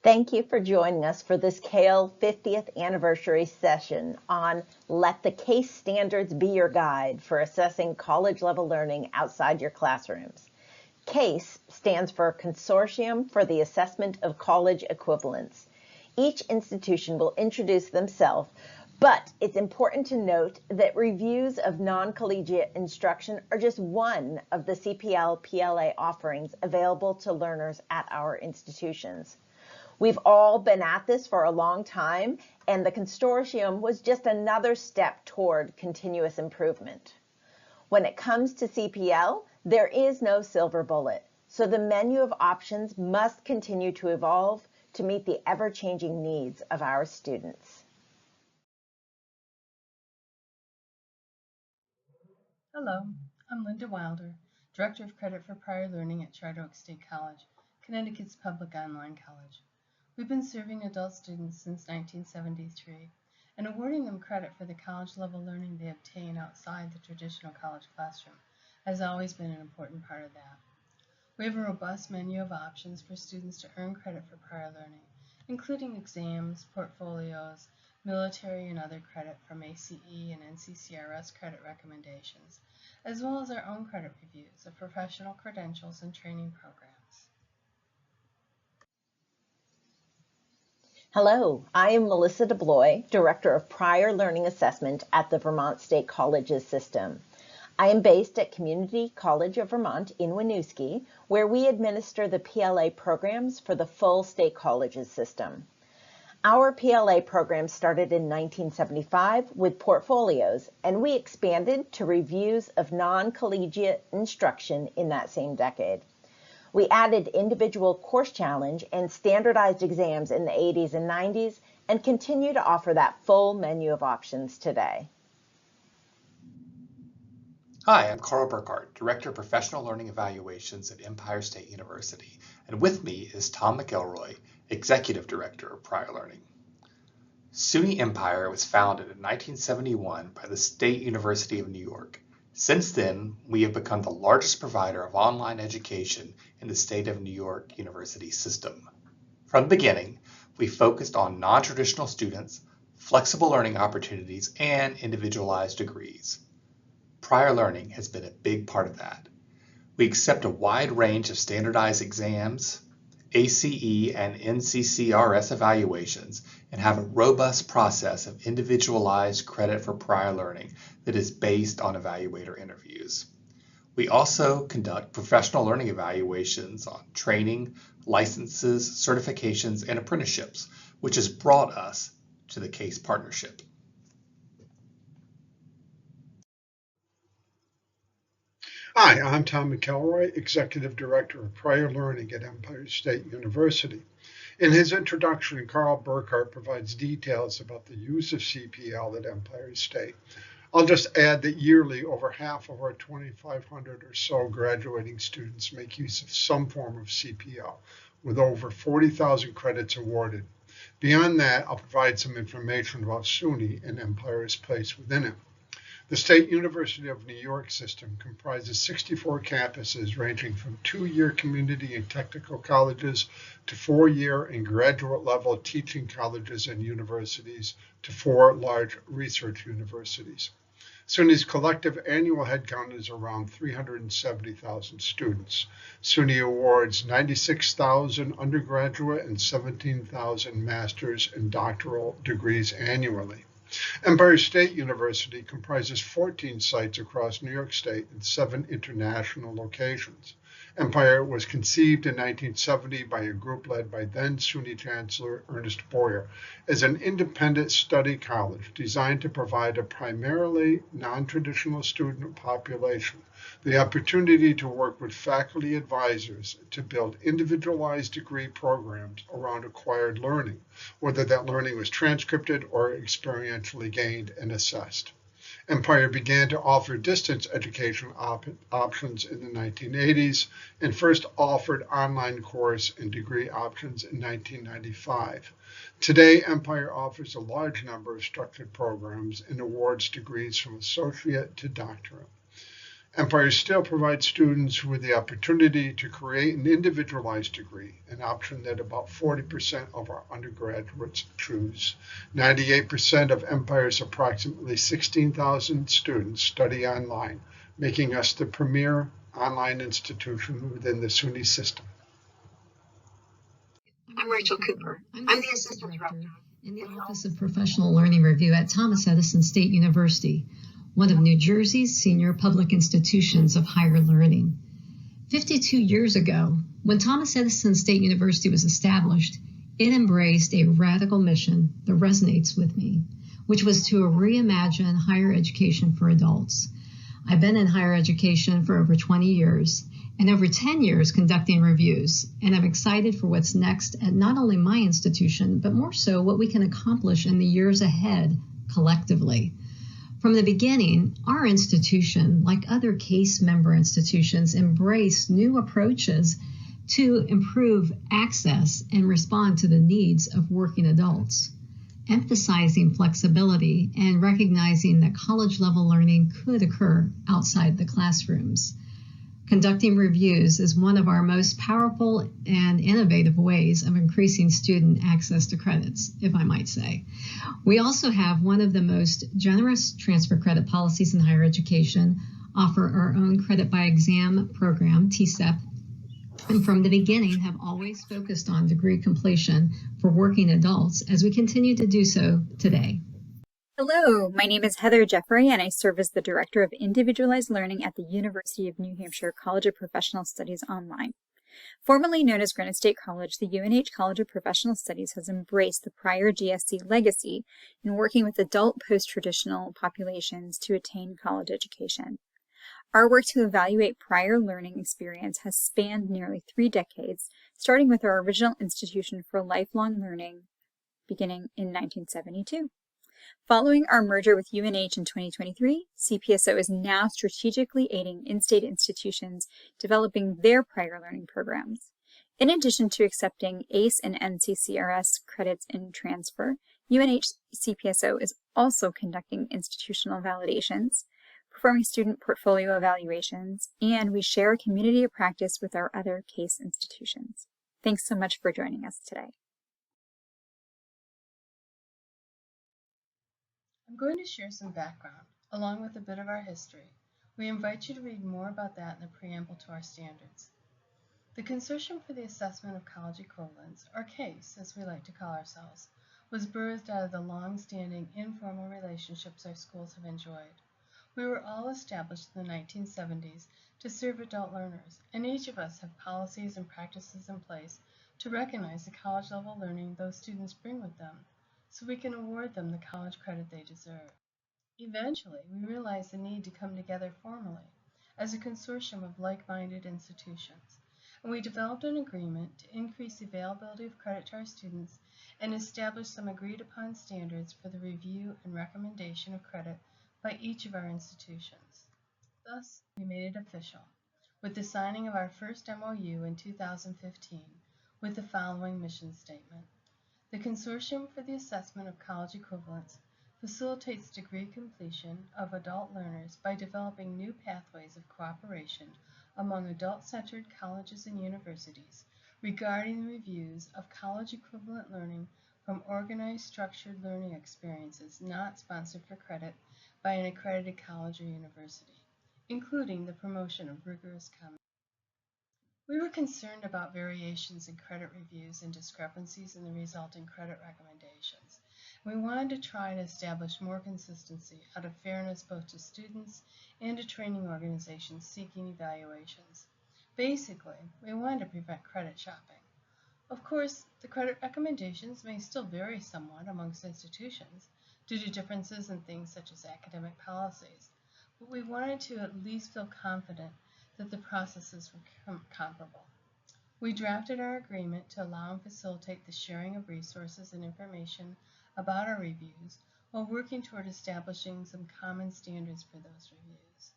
Thank you for joining us for this CALE 50th anniversary session on Let the CACE Standards Be Your Guide for Assessing College-Level Learning Outside Your Classrooms. CACE stands for Consortium for the Assessment of College Equivalence. Each institution will introduce themselves, but it's important to note that reviews of non-collegiate instruction are just one of the CPL-PLA offerings available to learners at our institutions. We've all been at this for a long time, and the consortium was just another step toward continuous improvement. When it comes to CPL, there is no silver bullet, so the menu of options must continue to evolve to meet the ever-changing needs of our students. Hello, I'm Linda Wilder, Director of Credit for Prior Learning at Charter Oak State College, Connecticut's public online college. We've been serving adult students since 1973 and awarding them credit for the college-level learning they obtain outside the traditional college classroom has always been an important part of that. We have a robust menu of options for students to earn credit for prior learning, including exams, portfolios, military and other credit from ACE and NCCRS credit recommendations, as well as our own credit reviews of professional credentials and training programs. Hello, I am Melissa DeBloy, Director of Prior Learning Assessment at the Vermont State Colleges System. I am based at Community College of Vermont in Winooski, where we administer the PLA programs for the full state colleges system. Our PLA program started in 1975 with portfolios, and we expanded to reviews of non-collegiate instruction in that same decade. We added individual course challenge and standardized exams in the 80s and 90s and continue to offer that full menu of options today. Hi, I'm Carl Burkhart, Director of Professional Learning Evaluations at Empire State University, and with me is Tom McElroy, Executive Director of Prior Learning. SUNY Empire was founded in 1971 by the State University of New York. Since then, we have become the largest provider of online education in the State of New York University system. From the beginning, we focused on non-traditional students, flexible learning opportunities, and individualized degrees. Prior learning has been a big part of that. We accept a wide range of standardized exams, ACE and NCCRS evaluations, and have a robust process of individualized credit for prior learning that is based on evaluator interviews. We also conduct professional learning evaluations on training, licenses, certifications, and apprenticeships, which has brought us to the CACE partnership. Hi, I'm Tom McElroy, Executive Director of Prior Learning at Empire State University. In his introduction, Carl Burkhart provides details about the use of CPL at Empire State. I'll just add that yearly, over half of our 2,500 or so graduating students make use of some form of CPL, with over 40,000 credits awarded. Beyond that, I'll provide some information about SUNY and Empire's place within it. The State University of New York system comprises 64 campuses ranging from 2-year community and technical colleges to 4-year and graduate level teaching colleges and universities to 4 large research universities. SUNY's collective annual headcount is around 370,000 students. SUNY awards 96,000 undergraduate and 17,000 master's and doctoral degrees annually. Empire State University comprises 14 sites across New York State and 7 international locations. Empire was conceived in 1970 by a group led by then SUNY Chancellor Ernest Boyer as an independent study college designed to provide a primarily non-traditional student population the opportunity to work with faculty advisors to build individualized degree programs around acquired learning, whether that learning was transcripted or experientially gained and assessed. Empire began to offer distance education options in the 1980s and first offered online course and degree options in 1995. Today, Empire offers a large number of structured programs and awards degrees from associate to doctorate. Empire still provides students with the opportunity to create an individualized degree, an option that about 40% of our undergraduates choose. 98% of Empire's approximately 16,000 students study online, making us the premier online institution within the SUNY system. I'm Rachel Cooper. I'm the Assistant Director in the Office of Professional Learning Review at Thomas Edison State University, one of New Jersey's senior public institutions of higher learning. 52 years ago, when Thomas Edison State University was established, it embraced a radical mission that resonates with me, which was to reimagine higher education for adults. I've been in higher education for over 20 years and over 10 years conducting reviews, and I'm excited for what's next at not only my institution, but more so what we can accomplish in the years ahead collectively. From the beginning, our institution, like other CACE member institutions, embraced new approaches to improve access and respond to the needs of working adults, emphasizing flexibility and recognizing that college-level learning could occur outside the classrooms. Conducting reviews is one of our most powerful and innovative ways of increasing student access to credits, if I might say. We also have one of the most generous transfer credit policies in higher education, offer our own credit by exam program, TCEP, and from the beginning have always focused on degree completion for working adults, as we continue to do so today. Hello, my name is Heather Jeffrey, and I serve as the Director of Individualized Learning at the University of New Hampshire College of Professional Studies Online. Formerly known as Granite State College, the UNH College of Professional Studies has embraced the prior GSC legacy in working with adult post-traditional populations to attain college education. Our work to evaluate prior learning experience has spanned nearly 3 decades, starting with our original institution for lifelong learning beginning in 1972. Following our merger with UNH in 2023, CPSO is now strategically aiding in-state institutions developing their prior learning programs. In addition to accepting ACE and NCCRS credits in transfer, UNH CPSO is also conducting institutional validations, performing student portfolio evaluations, and we share a community of practice with our other CACE institutions. Thanks so much for joining us today. I'm going to share some background, along with a bit of our history. We invite you to read more about that in the preamble to our standards. The Consortium for the Assessment of College Equivalents, or CACE as we like to call ourselves, was birthed out of the long-standing informal relationships our schools have enjoyed. We were all established in the 1970s to serve adult learners, and each of us have policies and practices in place to recognize the college-level learning those students bring with them, so we can award them the college credit they deserve. Eventually, we realized the need to come together formally as a consortium of like-minded institutions, and we developed an agreement to increase the availability of credit to our students and establish some agreed-upon standards for the review and recommendation of credit by each of our institutions. Thus, we made it official, with the signing of our first MOU in 2015 with the following mission statement. The Consortium for the Assessment of College Equivalents facilitates degree completion of adult learners by developing new pathways of cooperation among adult-centered colleges and universities regarding the reviews of college equivalent learning from organized structured learning experiences not sponsored for credit by an accredited college or university, including the promotion of rigorous common. We were concerned about variations in credit reviews and discrepancies in the resulting credit recommendations. We wanted to try to establish more consistency out of fairness both to students and to training organizations seeking evaluations. Basically, we wanted to prevent credit shopping. Of course, the credit recommendations may still vary somewhat amongst institutions due to differences in things such as academic policies, but we wanted to at least feel confident that the processes were comparable. We drafted our agreement to allow and facilitate the sharing of resources and information about our reviews while working toward establishing some common standards for those reviews.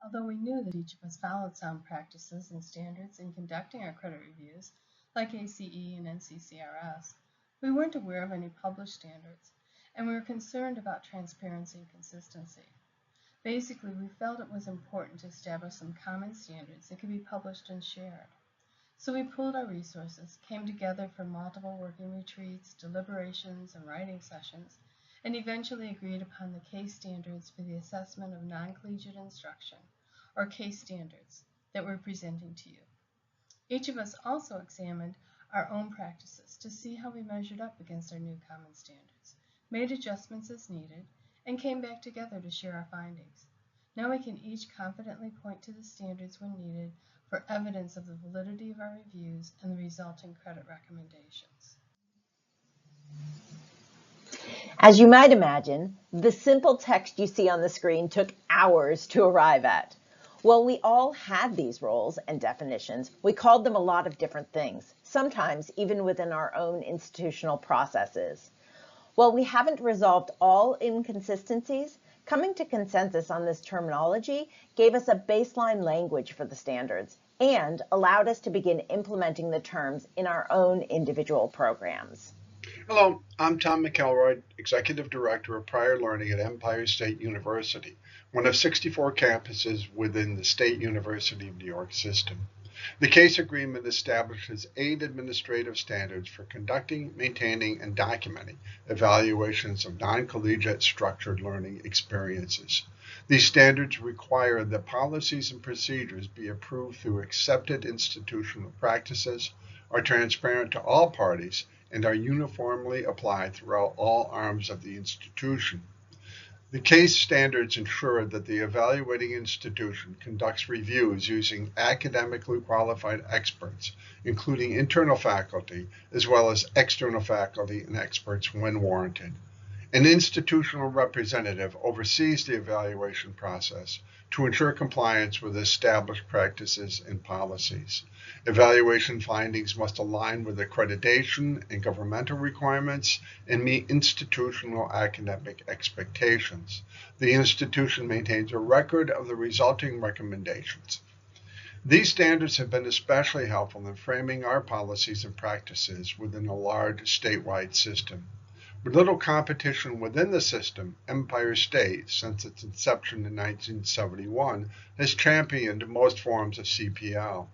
Although we knew that each of us followed sound practices and standards in conducting our credit reviews, like ACE and NCCRS, we weren't aware of any published standards, and we were concerned about transparency and consistency. Basically, we felt it was important to establish some common standards that could be published and shared. So we pooled our resources, came together for multiple working retreats, deliberations, and writing sessions, and eventually agreed upon the CACE standards for the assessment of non-collegiate instruction, or CACE standards, that we're presenting to you. Each of us also examined our own practices to see how we measured up against our new common standards, made adjustments as needed, and came back together to share our findings. Now we can each confidently point to the standards when needed for evidence of the validity of our reviews and the resulting credit recommendations. As you might imagine, the simple text you see on the screen took hours to arrive at. While we all had these roles and definitions, we called them a lot of different things, sometimes even within our own institutional processes. While we haven't resolved all inconsistencies, coming to consensus on this terminology gave us a baseline language for the standards and allowed us to begin implementing the terms in our own individual programs. Hello, I'm Tom McElroy, Executive Director of Prior Learning at Empire State University, one of 64 campuses within the State University of New York system. The CACE agreement establishes 8 administrative standards for conducting, maintaining, and documenting evaluations of non-collegiate structured learning experiences. These standards require that policies and procedures be approved through accepted institutional practices, are transparent to all parties, and are uniformly applied throughout all arms of the institution. The CACE standards ensure that the evaluating institution conducts reviews using academically qualified experts, including internal faculty, as well as external faculty and experts when warranted. An institutional representative oversees the evaluation process to ensure compliance with established practices and policies. Evaluation findings must align with accreditation and governmental requirements and meet institutional academic expectations. The institution maintains a record of the resulting recommendations. These standards have been especially helpful in framing our policies and practices within a large statewide system. With little competition within the system, Empire State, since its inception in 1971, has championed most forms of CPL.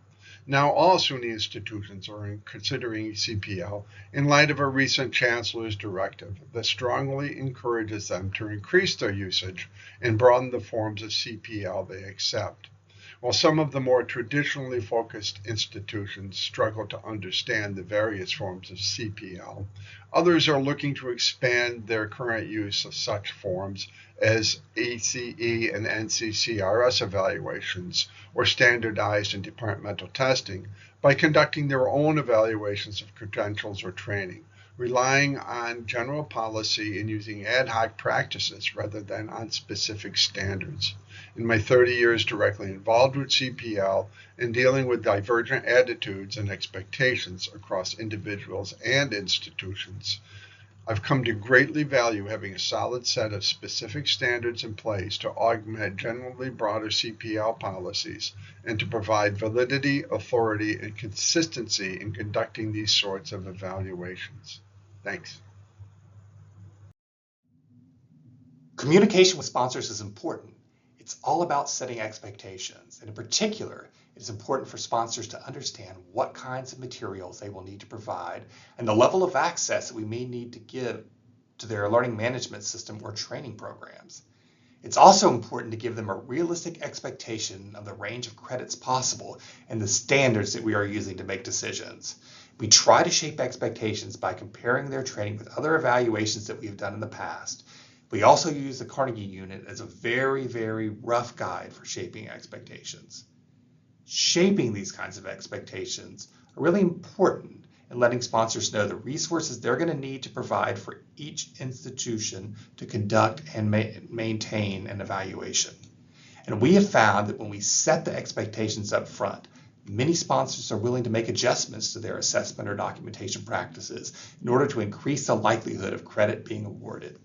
Now all SUNY institutions are considering CPL in light of a recent chancellor's directive that strongly encourages them to increase their usage and broaden the forms of CPL they accept. While some of the more traditionally focused institutions struggle to understand the various forms of CPL, others are looking to expand their current use of such forms as ACE and NCCRS evaluations or standardized and departmental testing by conducting their own evaluations of credentials or training, relying on general policy and using ad hoc practices rather than on specific standards. In my 30 years directly involved with CPL and dealing with divergent attitudes and expectations across individuals and institutions, I've come to greatly value having a solid set of specific standards in place to augment generally broader CPL policies and to provide validity, authority, and consistency in conducting these sorts of evaluations. Thanks. Communication with sponsors is important. It's all about setting expectations, and in particular, it is important for sponsors to understand what kinds of materials they will need to provide and the level of access that we may need to give to their learning management system or training programs. It's also important to give them a realistic expectation of the range of credits possible and the standards that we are using to make decisions. We try to shape expectations by comparing their training with other evaluations that we have done in the past. We also use the Carnegie Unit as a very, very rough guide for shaping expectations. Shaping these kinds of expectations are really important in letting sponsors know the resources they're going to need to provide for each institution to conduct and maintain an evaluation. And we have found that when we set the expectations up front, many sponsors are willing to make adjustments to their assessment or documentation practices in order to increase the likelihood of credit being awarded.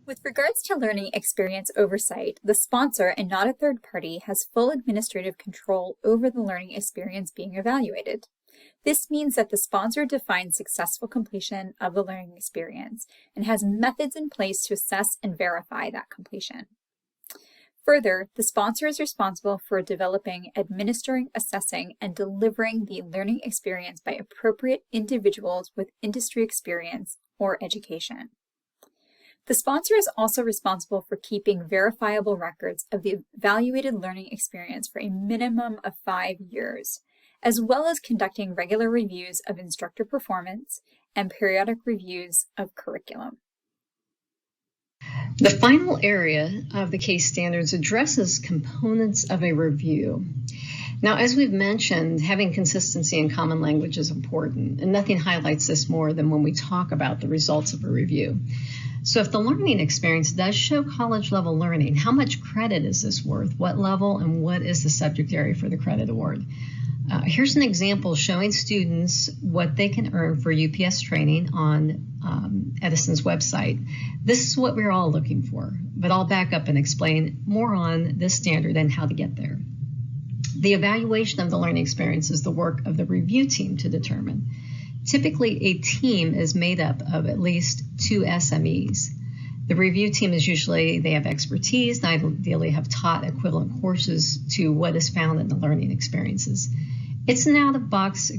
With regards to learning experience oversight, the sponsor and not a third party has full administrative control over the learning experience being evaluated. This means that the sponsor defines successful completion of the learning experience and has methods in place to assess and verify that completion. Further, the sponsor is responsible for developing, administering, assessing, and delivering the learning experience by appropriate individuals with industry experience or education. The sponsor is also responsible for keeping verifiable records of the evaluated learning experience for a minimum of 5 years, as well as conducting regular reviews of instructor performance and periodic reviews of curriculum. The final area of the CACE standards addresses components of a review. Now, as we've mentioned, having consistency and common language is important, and nothing highlights this more than when we talk about the results of a review. So if the learning experience does show college-level learning, how much credit is this worth? What level and what is the subject area for the credit award? Here's an example showing students what they can earn for UPS training on Edison's website. This is what we're all looking for, but I'll back up and explain more on this standard and how to get there. The evaluation of the learning experience is the work of the review team to determine. Typically, a team is made up of at least 2 SMEs. The review team is usually, they have expertise, and ideally have taught equivalent courses to what is found in the learning experiences. It's an out-of-box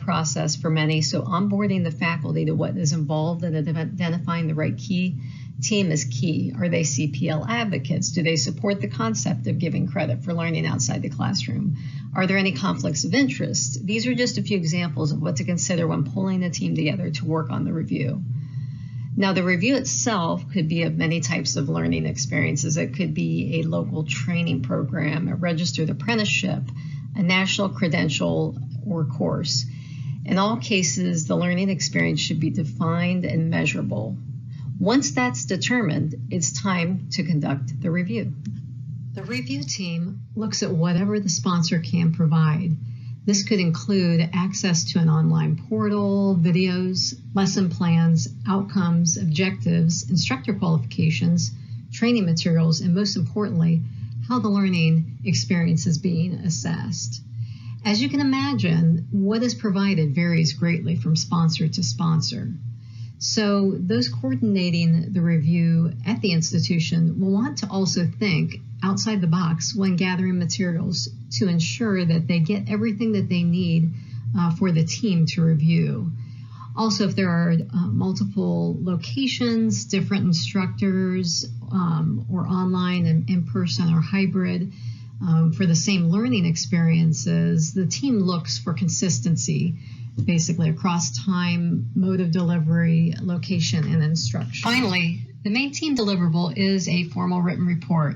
process for many, so onboarding the faculty to what is involved in identifying the right team is key. Are they CPL advocates? Do they support the concept of giving credit for learning outside the classroom? Are there any conflicts of interest? These are just a few examples of what to consider when pulling a team together to work on the review. Now, the review itself could be of many types of learning experiences. It could be a local training program, a registered apprenticeship, a national credential or course. In all cases, the learning experience should be defined and measurable. Once that's determined, it's time to conduct the review. The review team looks at whatever the sponsor can provide. This could include access to an online portal, videos, lesson plans, outcomes, objectives, instructor qualifications, training materials, and most importantly, how the learning experience is being assessed. As you can imagine, what is provided varies greatly from sponsor to sponsor. So those coordinating the review at the institution will want to also think outside the box when gathering materials to ensure that they get everything that they need for the team to review. Also, if there are multiple locations, different instructors, or online and in-person or hybrid for the same learning experiences, the team looks for consistency basically across time, mode of delivery, location, and instruction. Finally, the main team deliverable is a formal written report.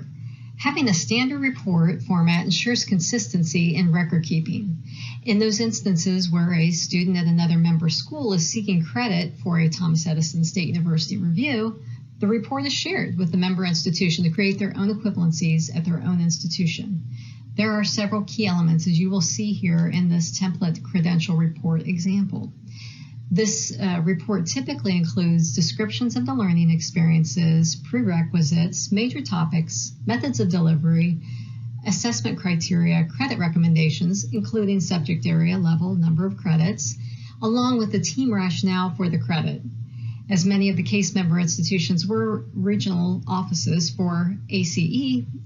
Having a standard report format ensures consistency in record keeping. In those instances where a student at another member school is seeking credit for a Thomas Edison State University review, the report is shared with the member institution to create their own equivalencies at their own institution. There are several key elements, as you will see here in this template credential report example. This report typically includes descriptions of the learning experiences, prerequisites, major topics, methods of delivery, assessment criteria, credit recommendations, including subject area, level, number of credits, along with the team rationale for the credit. As many of the CACE member institutions were regional offices for ACE,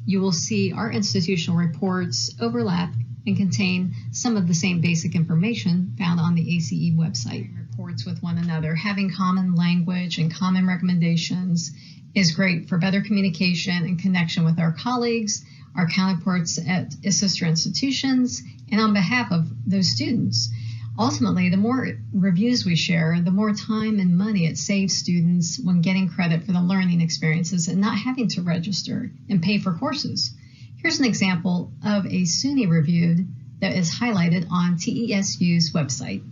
you will see our institutional reports overlap and contain some of the same basic information found on the ACE website. Reports with one another, having common language and common recommendations is great for better communication and connection with our colleagues, our counterparts at sister institutions, and on behalf of those students. Ultimately, the more reviews we share, the more time and money it saves students when getting credit for the learning experiences and not having to register and pay for courses. Here's an example of a SUNY reviewed that is highlighted on TESU's website.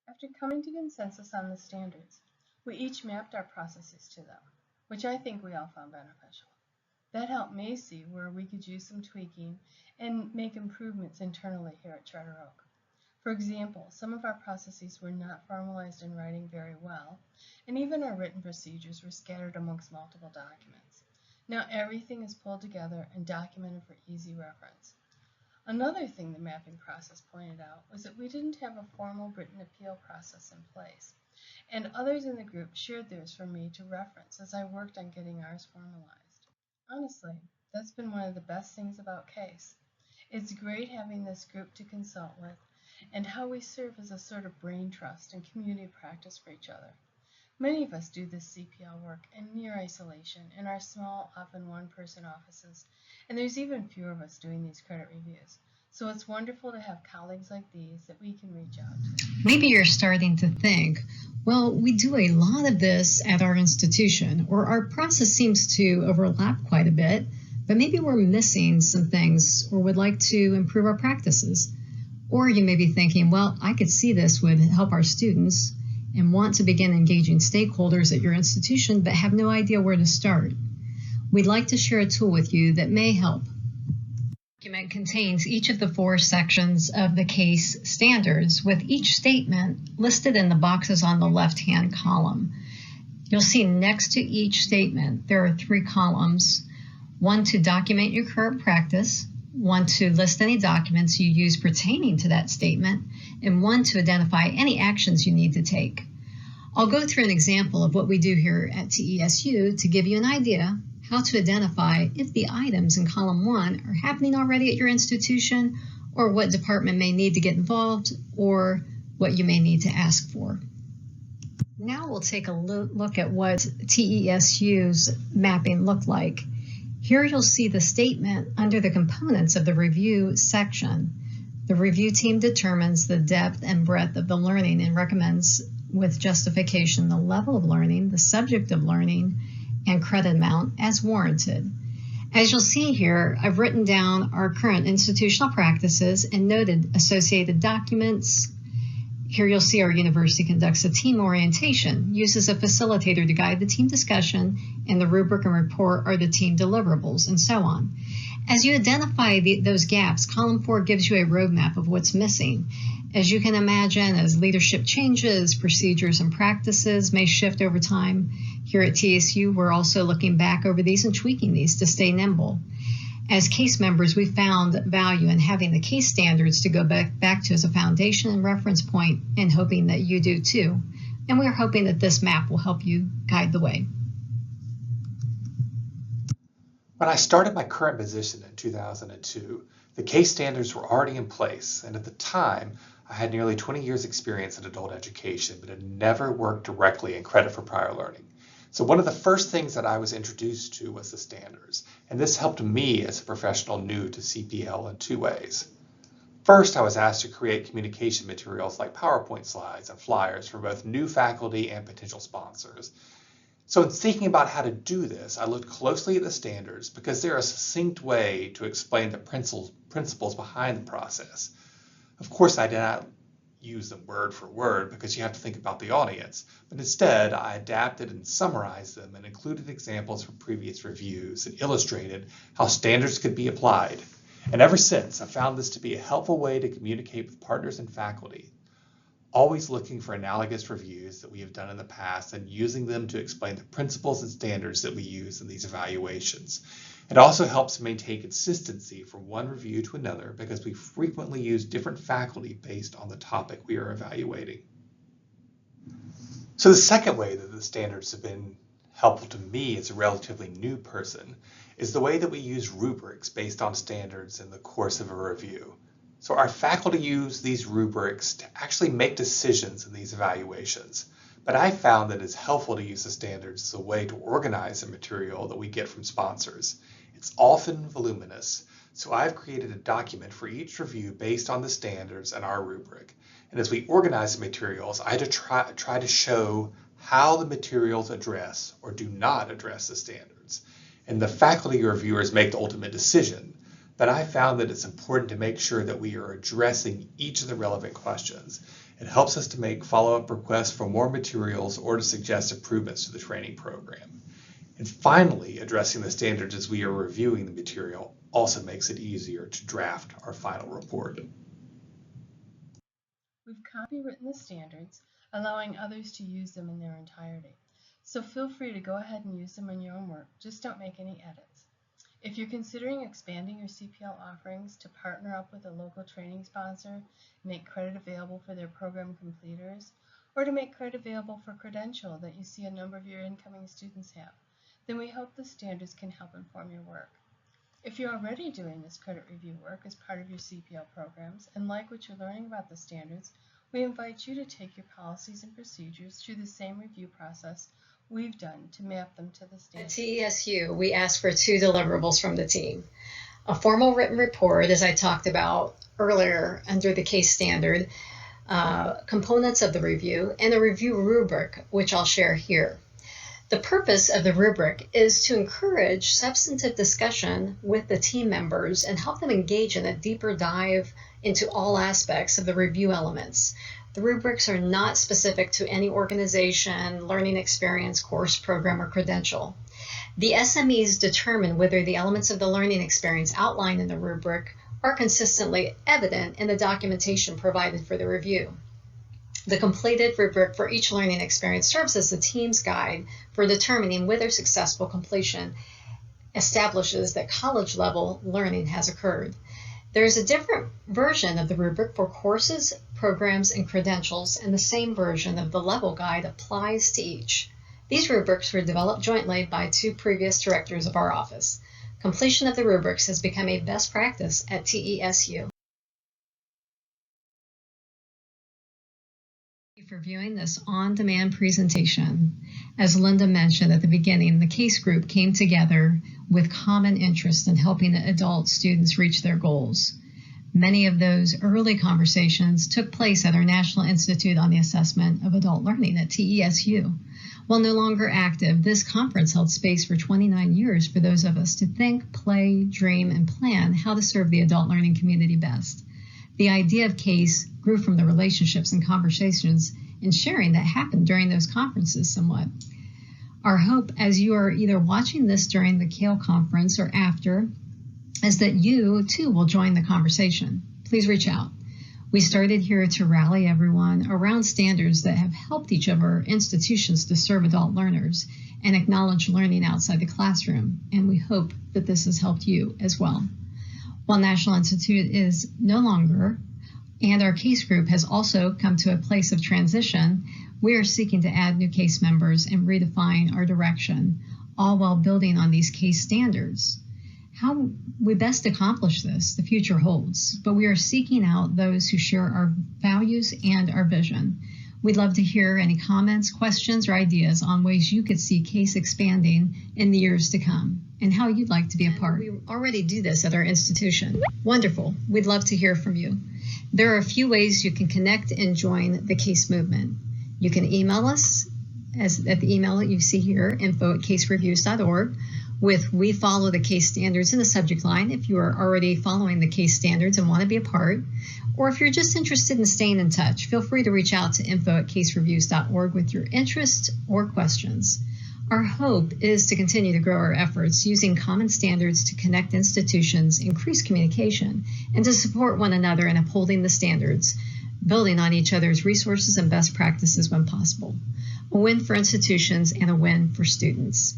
After coming to consensus on the standards, we each mapped our processes to them, which I think we all found beneficial. That helped me see where we could use some tweaking and make improvements internally here at Charter Oak. For example, some of our processes were not formalized in writing very well, and even our written procedures were scattered amongst multiple documents. Now everything is pulled together and documented for easy reference. Another thing the mapping process pointed out was that we didn't have a formal written appeal process in place, and others in the group shared theirs for me to reference as I worked on getting ours formalized. Honestly, that's been one of the best things about CASE. It's great having this group to consult with and how we serve as a sort of brain trust and community practice for each other. Many of us do this CPL work in near isolation in our small, often one-person offices, and there's even fewer of us doing these credit reviews. So it's wonderful to have colleagues like these that we can reach out to. Maybe you're starting to think, well, we do a lot of this at our institution, or our process seems to overlap quite a bit, but maybe we're missing some things or would like to improve our practices. Or you may be thinking, well, I could see this would help our students and want to begin engaging stakeholders at your institution, but have no idea where to start. We'd like to share a tool with you that may help. The document contains each of the 4 sections of the CACE standards, with each statement listed in the boxes on the left-hand column. You'll see next to each statement there are 3 columns, one to document your current practice, one to list any documents you use pertaining to that statement, and one to identify any actions you need to take. I'll go through an example of what we do here at TESU to give you an idea how to identify if the items in column 1 are happening already at your institution, or what department may need to get involved, or what you may need to ask for. Now we'll take a look at what TESU's mapping looked like. Here you'll see the statement under the components of the review section. The review team determines the depth and breadth of the learning and recommends with justification the level of learning, the subject of learning, and credit amount as warranted. As you'll see here, I've written down our current institutional practices and noted associated documents. Here you'll see our university conducts a team orientation, uses a facilitator to guide the team discussion, and the rubric and report are the team deliverables, and so on. As you identify those gaps, column 4 gives you a roadmap of what's missing. As you can imagine, as leadership changes, procedures and practices may shift over time. Here at TSU, we're also looking back over these and tweaking these to stay nimble. As CASE members, we found value in having the CASE standards to go back to as a foundation and reference point, and hoping that you do too. And we're hoping that this map will help you guide the way. When I started my current position in 2002, the CACE standards were already in place, and at the time, I had nearly 20 years experience in adult education, but had never worked directly in credit for prior learning. So one of the first things that I was introduced to was the standards, and this helped me as a professional new to CPL in 2 ways. First, I was asked to create communication materials like PowerPoint slides and flyers for both new faculty and potential sponsors. So in thinking about how to do this, I looked closely at the standards because they're a succinct way to explain the principles behind the process. Of course, I did not use them word for word because you have to think about the audience, but instead I adapted and summarized them and included examples from previous reviews and illustrated how standards could be applied. And ever since, I found this to be a helpful way to communicate with partners and faculty, always looking for analogous reviews that we have done in the past and using them to explain the principles and standards that we use in these evaluations. It also helps maintain consistency from one review to another because we frequently use different faculty based on the topic we are evaluating. So the second way that the standards have been helpful to me as a relatively new person is the way that we use rubrics based on standards in the course of a review. So our faculty use these rubrics to actually make decisions in these evaluations. But I found that it's helpful to use the standards as a way to organize the material that we get from sponsors. It's often voluminous, so I've created a document for each review based on the standards and our rubric. And as we organize the materials, I try to show how the materials address or do not address the standards. And the faculty reviewers make the ultimate decision. But I found that it's important to make sure that we are addressing each of the relevant questions. It helps us to make follow-up requests for more materials or to suggest improvements to the training program. And finally, addressing the standards as we are reviewing the material also makes it easier to draft our final report. We've copywritten the standards, allowing others to use them in their entirety. So feel free to go ahead and use them in your own work, just don't make any edits. If you're considering expanding your CPL offerings to partner up with a local training sponsor, make credit available for their program completers, or to make credit available for credential that you see a number of your incoming students have, then we hope the standards can help inform your work. If you're already doing this credit review work as part of your CPL programs and like what you're learning about the standards, we invite you to take your policies and procedures through the same review process we've done to map them to the standards. At TESU, we ask for 2 deliverables from the team. A formal written report, as I talked about earlier under the CACE standard, components of the review, and a review rubric, which I'll share here. The purpose of the rubric is to encourage substantive discussion with the team members and help them engage in a deeper dive into all aspects of the review elements. The rubrics are not specific to any organization, learning experience, course, program, or credential. The SMEs determine whether the elements of the learning experience outlined in the rubric are consistently evident in the documentation provided for the review. The completed rubric for each learning experience serves as the team's guide for determining whether successful completion establishes that college-level learning has occurred. There is a different version of the rubric for courses, programs, and credentials, and the same version of the level guide applies to each. These rubrics were developed jointly by 2 previous directors of our office. Completion of the rubrics has become a best practice at TESU. Thank you for viewing this on-demand presentation. As Linda mentioned at the beginning, the CACE group came together with common interest in helping adult students reach their goals. Many of those early conversations took place at our National Institute on the Assessment of Adult Learning at TESU. While no longer active, this conference held space for 29 years for those of us to think, play, dream, and plan how to serve the adult learning community best. The idea of CACE grew from the relationships and conversations and sharing that happened during those conferences somewhat. Our hope, as you are either watching this during the CALE conference or after, is that you too will join the conversation. Please reach out. We started here to rally everyone around standards that have helped each of our institutions to serve adult learners and acknowledge learning outside the classroom, and we hope that this has helped you as well. While National Institute is no longer, and our CACE group has also come to a place of transition, we are seeking to add new CACE members and redefine our direction, all while building on these CACE standards. How we best accomplish this, the future holds, but we are seeking out those who share our values and our vision. We'd love to hear any comments, questions, or ideas on ways you could see CACE expanding in the years to come and how you'd like to be a part. We already do this at our institution. Wonderful. We'd love to hear from you. There are a few ways you can connect and join the CACE movement. You can email us at the email that you see here, info@casereviews.org, with "We follow the CACE standards" in the subject line if you are already following the CACE standards and want to be a part. Or if you're just interested in staying in touch, feel free to reach out to info@casereviews.org with your interests or questions. Our hope is to continue to grow our efforts using common standards to connect institutions, increase communication, and to support one another in upholding the standards, building on each other's resources and best practices when possible. A win for institutions and a win for students.